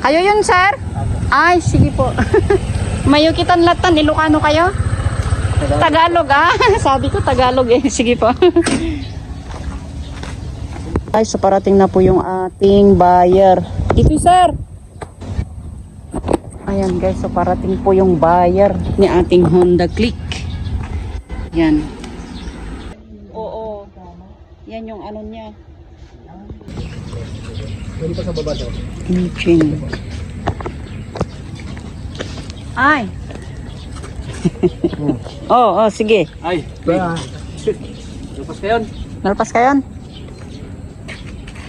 Kayo yun, sir? Ay, sige po. Mayukitan latan, Ilocano kayo? Tagalog, ah. Sabi ko Tagalog eh. Sige po. Ay, so parating na po yung ating buyer. Ito, sir. Ayan guys, so parating po yung buyer ni ating Honda Click. Yan. Oo. Yan yung ano niya. Doon pa sa baba daw. Engine. Ay. Oh, sige. Ay, lupas ka yun. Nalpas ka yun?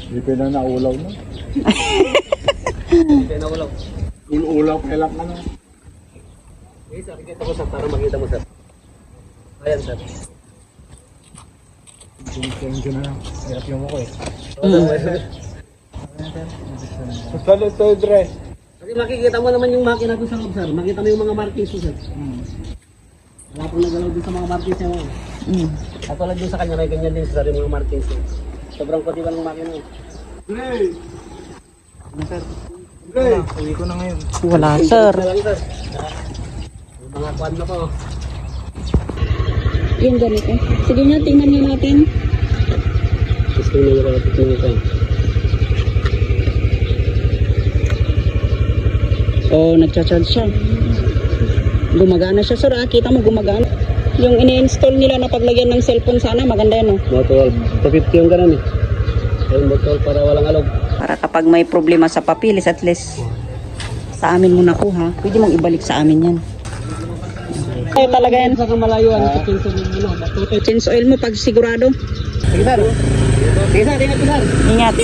Hindi pa na naulaw na. Hindi na ulaw. Ulaw kailang ka na. Okay, sir, kita ko sir, para makita mo sir. Ayan sir. Thank you na lang. Hirap yung ako eh. Saan ito, Dre? Kasi makikita mo naman yung makina ko sa loob sir. Makita mo yung mga markings ko sir. Wala pong nagalaw din sa mga markings niya. At tulad din sa kanya, may ganyan din sir yung mga markings niya. Sobrang kuti ba ng makina niya? Dre! Ano sir? Dre! Uwi ko na ngayon. Wala, sir. Wala lang sir. Yung mga kwan na ko. Yung ganito. Sige nga, tingnan nyo natin. Gusto nyo nyo ito. Oh, nagcha-charge siya. Gumagana siya, sir. Kita mo, gumagana. Yung ini-install nila na paglagyan ng cellphone sana, maganda yun, oh. Motor 250 yung ganun eh. Yung motor para walang alog. Para kapag may problema sa papilis, at least sa amin mo nakuha, pwede mong ibalik sa amin yan. Ay, talaga yan. Sa kamalayuan, sa pinso mo na. Change oil mo pag sigurado. Sige sir. Sige sir, ingat sir. Ingat.